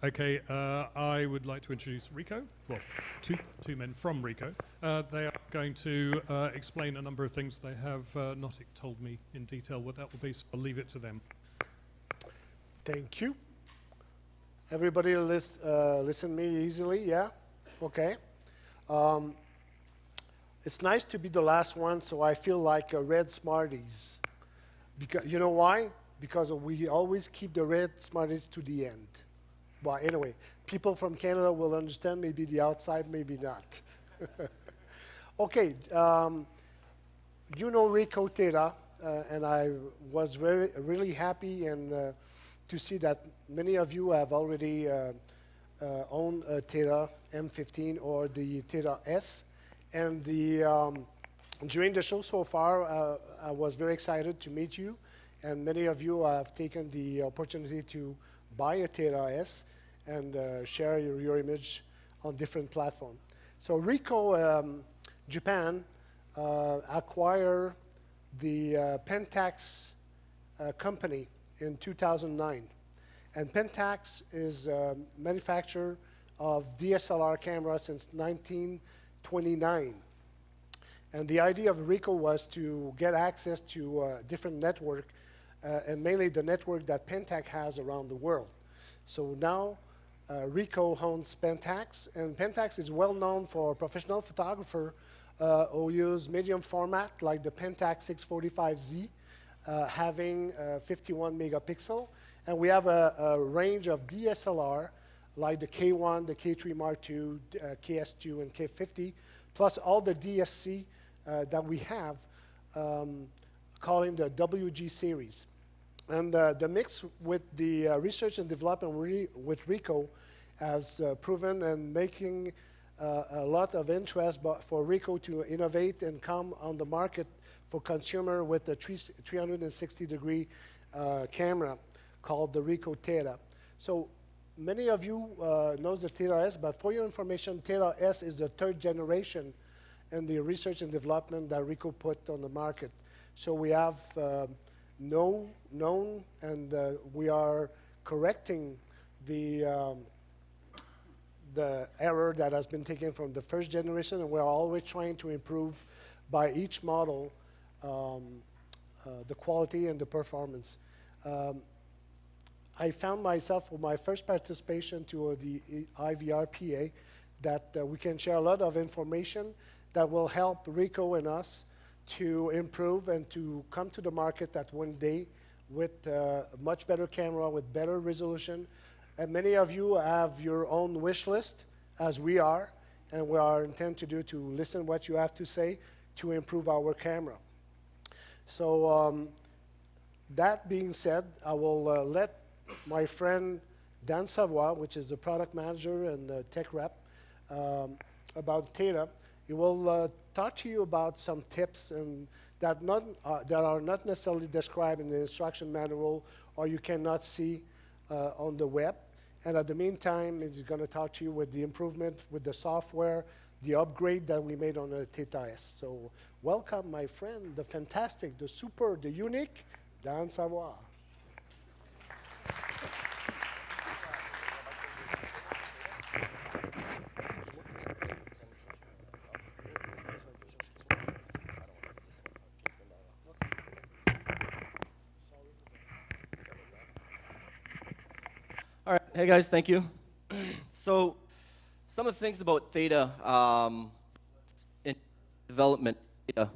Okay, I would like to introduce Ricoh. Well, two men from Ricoh. They are going to explain a number of things. They have not told me in detail what that will be, so I'll leave it to them. Thank you. Everybody listen me easily, yeah? Okay. It's nice to be the last one, so I feel like a red Smarties. Because, you know why? Because we always keep the red Smarties to the end. Well, anyway, people from Canada will understand, maybe the outside, maybe not. Okay, you know Ricoh Theta, and I was really happy and to see that many of you have already owned a Theta M15 or the Theta S. And during the show so far, I was very excited to meet you, and many of you have taken the opportunity to buy a Theta S and share your image on different platforms. So Ricoh Japan acquired the Pentax company in 2009. And Pentax is a manufacturer of DSLR cameras since 1929. And the idea of Ricoh was to get access to a different network, and mainly the network that Pentax has around the world. So now Ricoh owns Pentax, and Pentax is well known for professional photographer who use medium format like the Pentax 645Z, having 51 megapixel. And we have a range of DSLR like the K1, the K3 Mark II, KS2, and K50, plus all the DSC that we have, calling the WG series. And the mix with the research and development with Ricoh has proven and making a lot of interest for Ricoh to innovate and come on the market for consumer with the 360-degree camera called the Ricoh Theta. So many of you knows the Theta S, but for your information, Theta S is the third generation in the research and development that Ricoh put on the market. So we have known, and we are correcting the error that has been taken from the first generation, and we're always trying to improve by each model the quality and the performance. I found myself for my first participation to the IVRPA that we can share a lot of information that will help Ricoh and us to improve and to come to the market at one day with a much better camera, with better resolution. And many of you have your own wish list, as we are, and we are intent to do to listen what you have to say to improve our camera. So that being said, I will let my friend Dan Savoie, which is the product manager and the tech rep, about Theta. He will talk to you about some tips and that are not necessarily described in the instruction manual or you cannot see on the web. And at the meantime, he's going to talk to you with the improvement with the software, the upgrade that we made on the Theta S. So welcome, my friend, the fantastic, the super, the unique Dan Savoie. All right, hey guys, thank you. So, some of the things about Theta in development. Theta,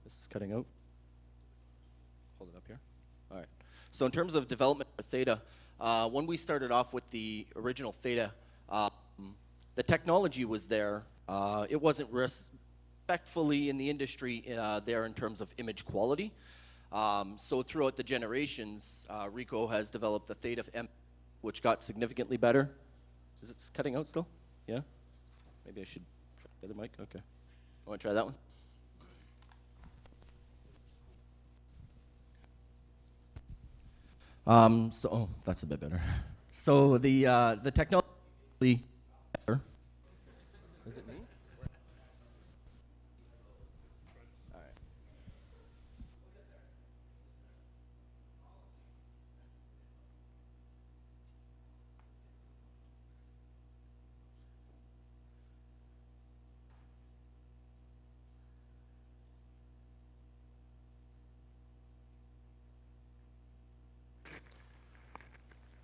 this is cutting out. Hold it up here. All right. So, in terms of development for Theta, when we started off with the original Theta, the technology was there. It wasn't respectfully in the industry there in terms of image quality. So, throughout the generations, Ricoh has developed the Theta M, which got significantly better. Is it cutting out still? Yeah? Maybe I should try the other mic? Okay. I want to try that one. Oh, that's a bit better. So the technology better. Is it me? All right.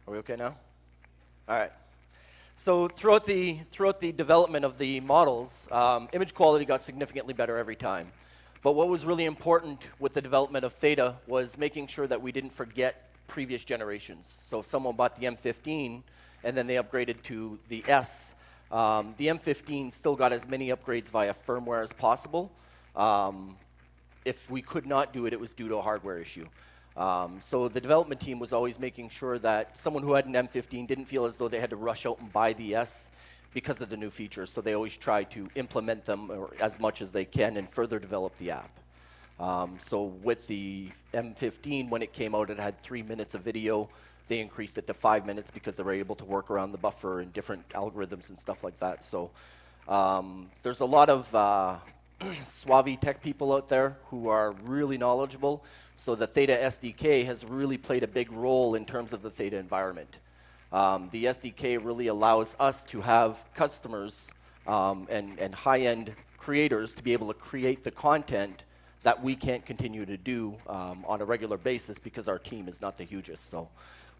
Are we okay now? All right. So throughout the development of the models, image quality got significantly better every time. But what was really important with the development of Theta was making sure that we didn't forget previous generations. So if someone bought the M15 and then they upgraded to the S, the M15 still got as many upgrades via firmware as possible. If we could not do it, it was due to a hardware issue. So the development team was always making sure that someone who had an M15 didn't feel as though they had to rush out and buy the S because of the new features. So they always try to implement them as much as they can and further develop the app. So with the M15, when it came out, it had 3 minutes of video. They increased it to 5 minutes because they were able to work around the buffer and different algorithms and stuff like that. So there's a lot of Suave tech people out there who are really knowledgeable. So the Theta SDK has really played a big role in terms of the Theta environment. The SDK really allows us to have customers and high-end creators to be able to create the content that we can't continue to do on a regular basis because our team is not the hugest. So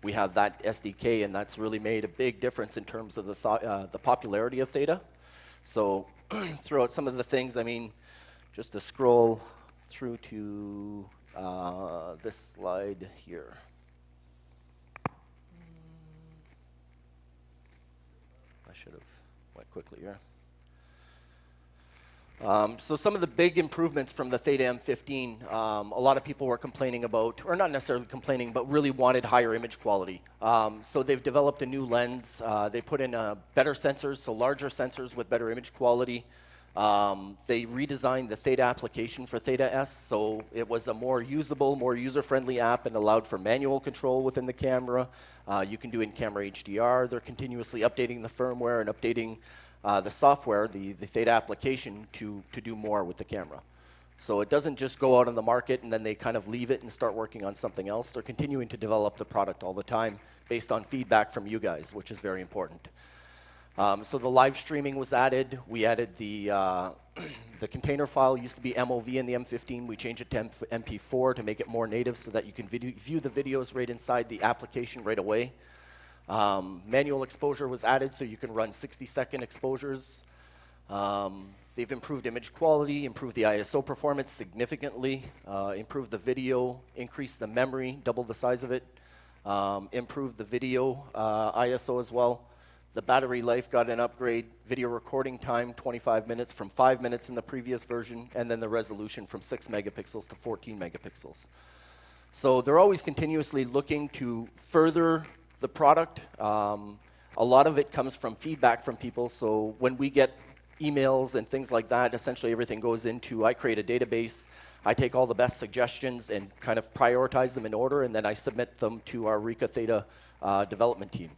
we have that SDK, and that's really made a big difference in terms of the popularity of Theta. So throughout some of the things, I mean, just to scroll through to this slide here. I should have went quickly here. So some of the big improvements from the Theta M15, a lot of people were complaining about, or not necessarily complaining, but really wanted higher image quality. So they've developed a new lens. They put in better sensors, so larger sensors with better image quality. They redesigned the Theta application for Theta S, so it was a more usable, more user-friendly app and allowed for manual control within the camera. You can do in-camera HDR. They're continuously updating the firmware and updating the software, the Theta application, to do more with the camera. So it doesn't just go out on the market and then they kind of leave it and start working on something else. They're continuing to develop the product all the time based on feedback from you guys, which is very important. So the live streaming was added. We added the container file. Used to be MOV in the M15. We changed it to MP4 to make it more native so that you can view the videos right inside the application right away. Manual exposure was added so you can run 60-second exposures. They've improved image quality, improved the ISO performance significantly, improved the video, increased the memory, doubled the size of it, improved the video ISO as well. The battery life got an upgrade, video recording time 25 minutes from 5 minutes in the previous version, and then the resolution from 6 megapixels to 14 megapixels. So they're always continuously looking to further the product. A lot of it comes from feedback from people, so when we get emails and things like that, essentially everything goes into, I create a database, I take all the best suggestions and kind of prioritize them in order, and then I submit them to our Ricoh Theta development team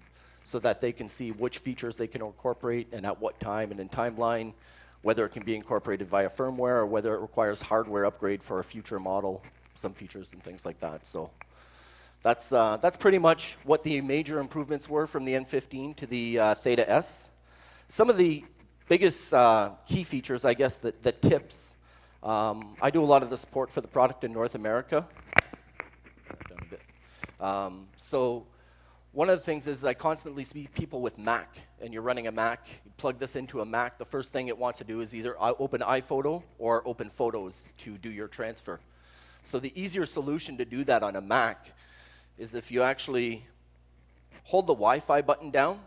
so that they can see which features they can incorporate and at what time and in timeline, whether it can be incorporated via firmware or whether it requires hardware upgrade for a future model, some features and things like that. So that's pretty much what the major improvements were from the M15 to the Theta S. Some of the biggest key features, I guess, that tips. I do a lot of the support for the product in North America. So one of the things is I constantly see people with Mac, and you're running a Mac, you plug this into a Mac, the first thing it wants to do is either open iPhoto or open Photos to do your transfer. So the easier solution to do that on a Mac is if you actually hold the Wi-Fi button down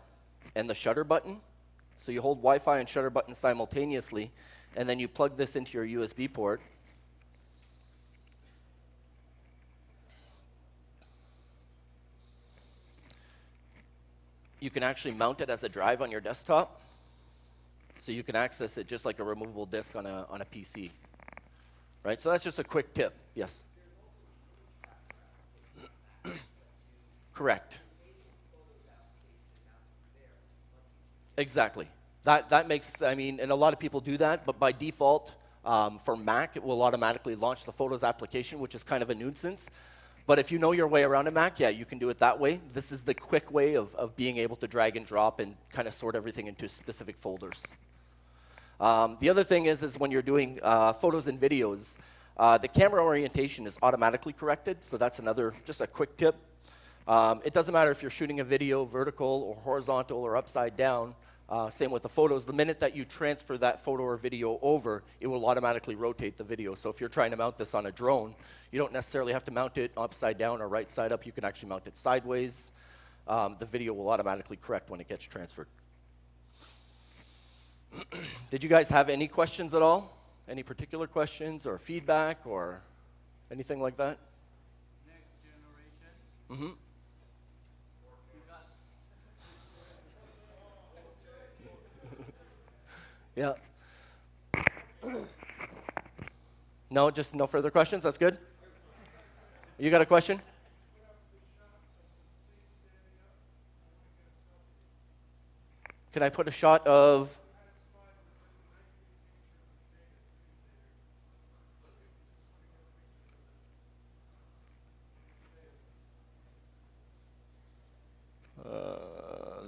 and the shutter button. So you hold Wi-Fi and shutter button simultaneously, and then you plug this into your USB port. You can actually mount it as a drive on your desktop, so you can access it just like a removable disk on a PC. Right, so that's just a quick tip. Yes? Correct. Exactly. That makes, I mean, and a lot of people do that, but by default, for Mac, it will automatically launch the Photos application, which is kind of a nuisance. But if you know your way around a Mac, yeah, you can do it that way. This is the quick way of being able to drag and drop and kind of sort everything into specific folders. The other thing is when you're doing photos and videos, the camera orientation is automatically corrected, so that's another, just a quick tip. It doesn't matter if you're shooting a video vertical or horizontal or upside down. Same with the photos. The minute that you transfer that photo or video over, it will automatically rotate the video. So if you're trying to mount this on a drone, you don't necessarily have to mount it upside down or right side up. You can actually mount it sideways. The video will automatically correct when it gets transferred. Did you guys have any questions at all? Any particular questions or feedback or anything like that? Next generation. Mm-hmm. Yeah. No, just no further questions? That's good? You got a question? Can I put a shot of...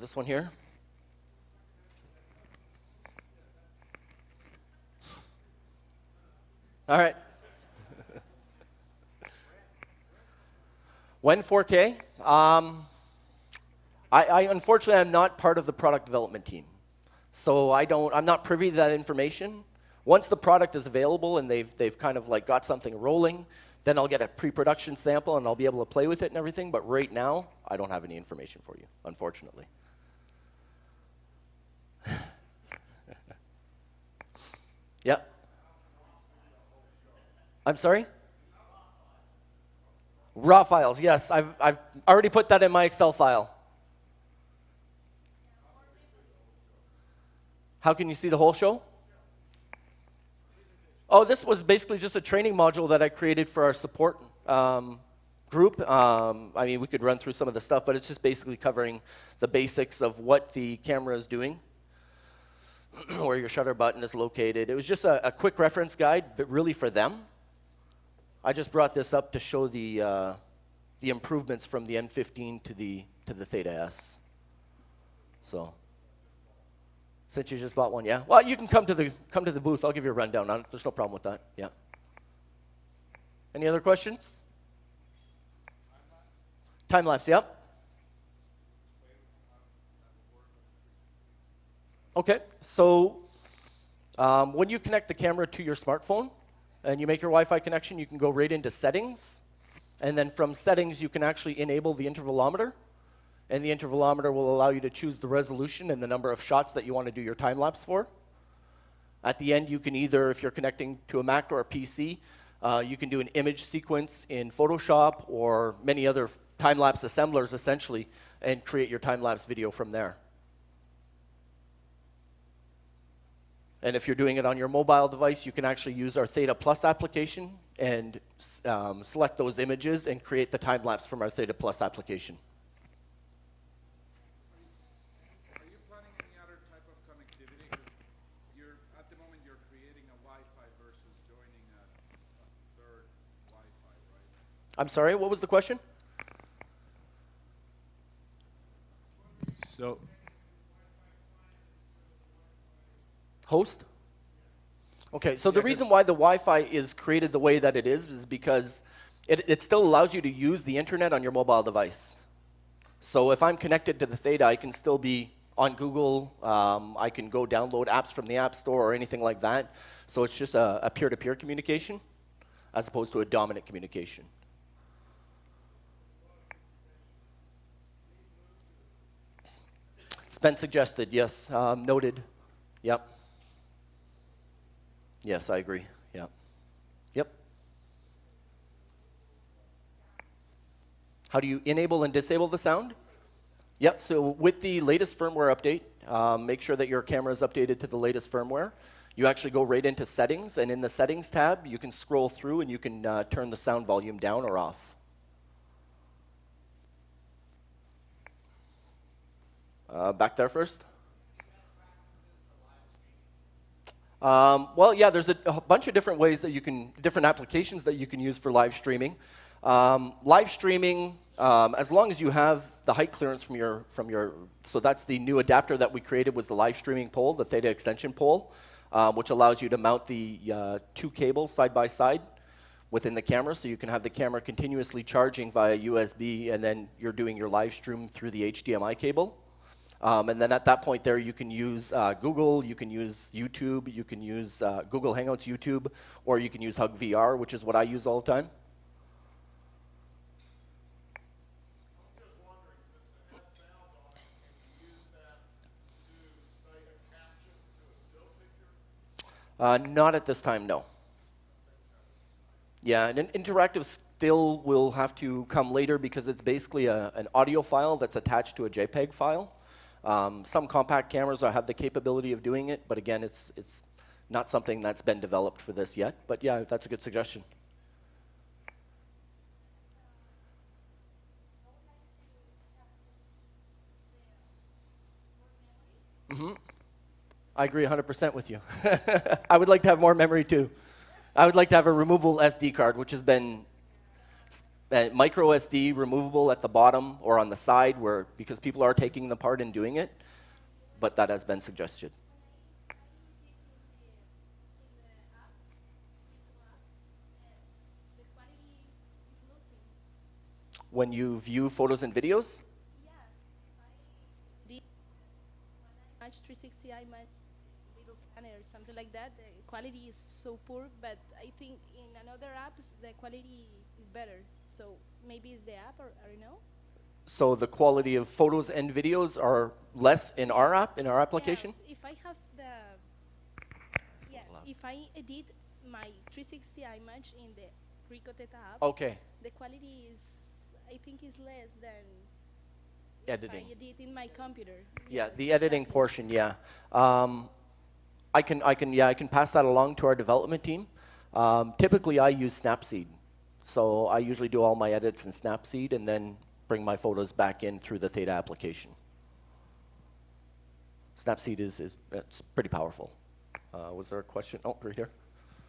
this one here? All right. When 4K? I unfortunately am not part of the product development team. So I'm not privy to that information. Once the product is available and they've kind of like got something rolling, then I'll get a pre-production sample and I'll be able to play with it and everything. But right now, I don't have any information for you, unfortunately. Yeah. I'm sorry? Raw files, yes. I've already put that in my Excel file. How can you see the whole show? Oh, this was basically just a training module that I created for our support group. I mean, we could run through some of the stuff, but it's just basically covering the basics of what the camera is doing, where your shutter button is located. It was just a quick reference guide, but really for them. I just brought this up to show the improvements from the N15 to the Theta S. So, since you just bought one, yeah. Well, you can come to the booth. I'll give you a rundown. There's no problem with that. Yeah. Any other questions? Time lapse. Yep. Okay. So, when you connect the camera to your smartphone and you make your Wi-Fi connection, you can go right into settings. And then from settings, you can actually enable the intervalometer. And the intervalometer will allow you to choose the resolution and the number of shots that you want to do your time lapse for. At the end, you can either, if you're connecting to a Mac or a PC, you can do an image sequence in Photoshop or many other time lapse assemblers, essentially, and create your time lapse video from there. And if you're doing it on your mobile device, you can actually use our Theta Plus application and select those images and create the time lapse from our Theta Plus application. Are you planning any other type of connectivity? 'Cause at the moment you're creating a Wi-Fi versus joining a third Wi-Fi, right? I'm sorry, what was the question? So, Host? Okay, so the reason why the Wi-Fi is created the way that it is because it still allows you to use the internet on your mobile device. So if I'm connected to the Theta, I can still be on Google. I can go download apps from the App Store or anything like that. So it's just a peer-to-peer communication as opposed to a dominant communication. It's been suggested, yes, noted. Yep. Yes, I agree. Yep. Yep. How do you enable and disable the sound? Yep, so with the latest firmware update, make sure that your camera is updated to the latest firmware. You actually go right into settings, and in the settings tab, you can scroll through and you can turn the sound volume down or off. Back there first. Well, yeah, there's a bunch of different ways that you can, different applications that you can use for live streaming. Live streaming, as long as you have the height clearance from your, so that's the new adapter that we created was the live streaming pole, the Theta extension pole, which allows you to mount the two cables side by side. within the camera, so you can have the camera continuously charging via USB, and then you're doing your live stream through the HDMI cable. And then at that point there, you can use Google, you can use YouTube, you can use Google Hangouts, YouTube, or you can use Hug VR, which is what I use all the time. Not at this time, no. Yeah, an interactive still will have to come later because it's basically an audio file that's attached to a JPEG file. Some compact cameras have the capability of doing it, but again, it's not something that's been developed for this yet. But yeah, that's a good suggestion. I agree 100% with you. I would like to have more memory too. I would like to have a removable SD card, which has been micro SD removable at the bottom or on the side, where because people are taking them apart and doing it, but that has been suggested. When you view photos and videos? Match 360, I match little scanner or something like that. The quality is so poor, but I think in another apps the quality is better. So maybe it's the app, or I don't know. So the quality of photos and videos are less in our app, in our application? Yeah, if I have if I edit my 360 image in the Ricoh Theta app, Okay. the quality is, I think, is less than Editing. if I edit in my computer. Yeah, Yes, the editing exactly. portion, yeah. I can pass that along to our development team. Typically, I use Snapseed. So I usually do all my edits in Snapseed and then bring my photos back in through the Theta application. Snapseed it's pretty powerful. Was there a question? Oh, right here.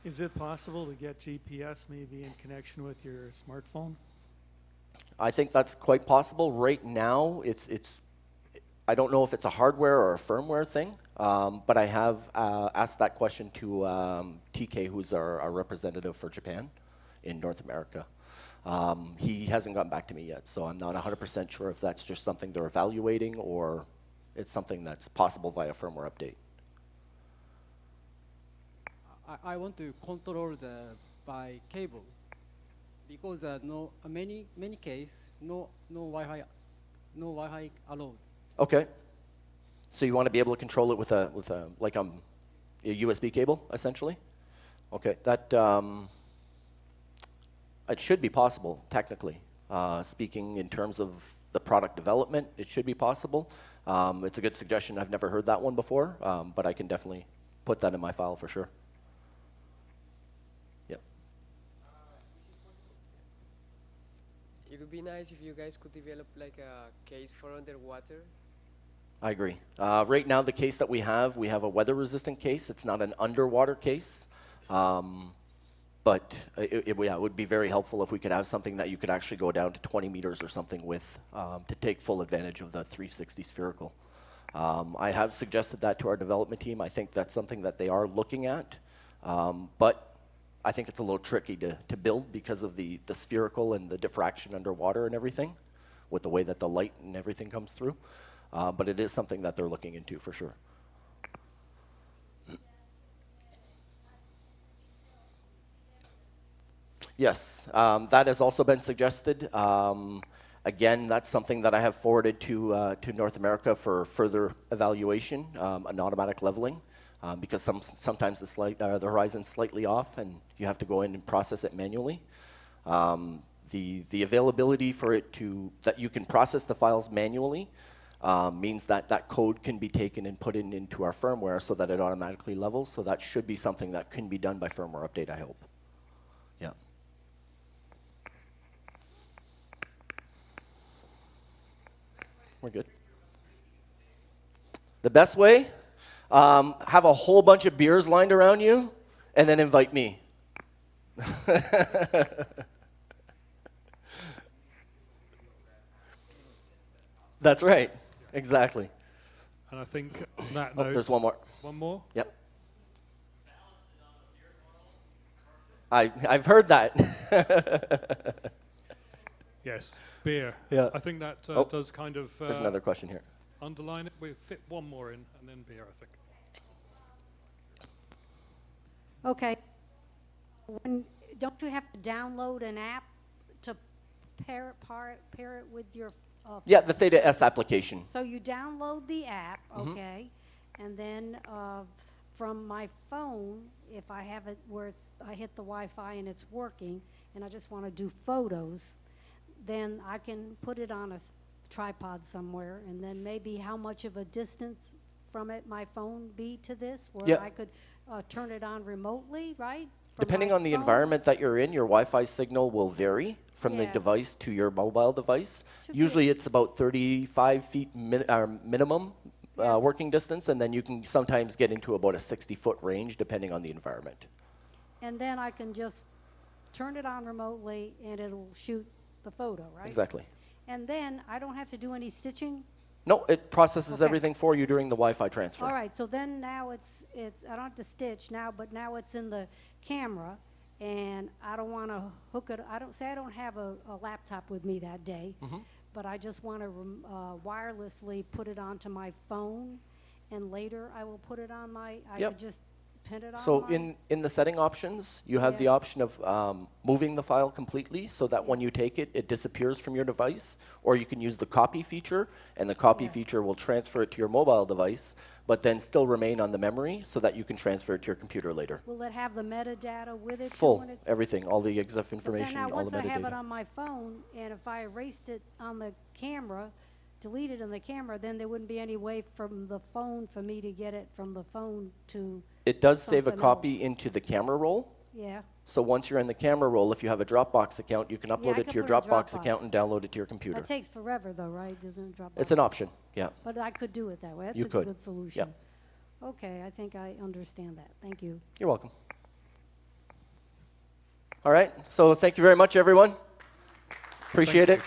Is it possible to get GPS maybe in connection with your smartphone? I think that's quite possible. Right now, I don't know if it's a hardware or a firmware thing, but I have asked that question to TK, who's our representative for Japan in North America. He hasn't gotten back to me yet, so I'm not 100% sure if that's just something they're evaluating or it's something that's possible via firmware update. I want to control by cable because many case no Wi-Fi allowed. Okay. So you want to be able to control it with a USB cable, essentially? Okay. That it should be possible technically. Speaking in terms of the product development, it should be possible. It's a good suggestion. I've never heard that one before, but I can definitely put that in my file for sure. Yeah. It would be nice if you guys could develop like a case for underwater. I agree. Right now, the case that we have a weather-resistant case. It's not an underwater case, but it would be very helpful if we could have something that you could actually go down to 20 meters or something with to take full advantage of the 360 spherical. I have suggested that to our development team. I think that's something that they are looking at, but I think it's a little tricky to build because of the spherical and the diffraction underwater and everything, with the way that the light and everything comes through. But it is something that they're looking into for sure. Yes, that has also been suggested. Again, that's something that I have forwarded to North America for further evaluation, an automatic leveling, because sometimes the horizon's slightly off and you have to go in and process it manually. The availability for it that you can process the files manually means that code can be taken and put into our firmware so that it automatically levels. So that should be something that can be done by firmware update, I hope. Yeah. We're good. The best way? Have a whole bunch of beers lined around you and then invite me. That's right. Exactly. And I think on that Oh, note, there's one more. One more? Yep. I've heard that. Yes, beer. Yeah. I think that Oh. does kind of There's another question here. underline it. We fit one more in, and then beer, I think. Okay. Don't you have to download an app to pair it with your? Yeah, the Theta S application. So you download the app, Mm-hmm. okay, and then from my phone, if I have it where I hit the Wi-Fi and it's working, and I just want to do photos, then I can put it on a tripod somewhere, and then maybe how much of a distance from it my phone be to this, where Yeah. I could turn it on remotely, right? From Depending my on the phone? environment that you're in, your Wi-Fi signal will vary from the Yeah. device to your mobile device. Should be- Usually it's about 35 feet minimum Yeah, it's- working distance, and then you can sometimes get into about a 60-foot range depending on the environment. And then I can just turn it on remotely, and it'll shoot the photo, right? Exactly. And then I don't have to do any stitching? No, it processes Okay. everything for you during the Wi-Fi transfer. All right, so then now I don't have to stitch now, but now it's in the camera, and I don't want to hook it, I don't have a laptop with me that day, Mm-hmm. but I just want to wirelessly put it onto my phone, and later I will put it on I Yep. could just pin it on So my. in the setting options, you have the Yeah. option of moving the file completely so that when you take it, it disappears from your device, or you can use the copy feature, and the copy Yeah. feature will transfer it to your mobile device, but then still remain on the memory so that you can transfer it to your computer later. Will it have the metadata with it? too, Full, when it- everything, all the EXIF But information, then now, all the once I have it metadata. on my phone, and if I erased it on the camera, deleted on the camera, then there wouldn't be any way from the phone for me to get it from the phone to, It does save a something copy else. into the camera roll. yeah. So once you're in the camera roll, if you have a Dropbox account, you can upload I it can to your put it in Dropbox Dropbox. account and download it to your computer. That takes forever though, right? Doesn't Dropbox? It's an option, yeah. But I could do it that way. That's You a could. good solution. Okay, I think I understand that. Thank you. You're welcome. All right, so thank you very much, everyone. Appreciate Thank it.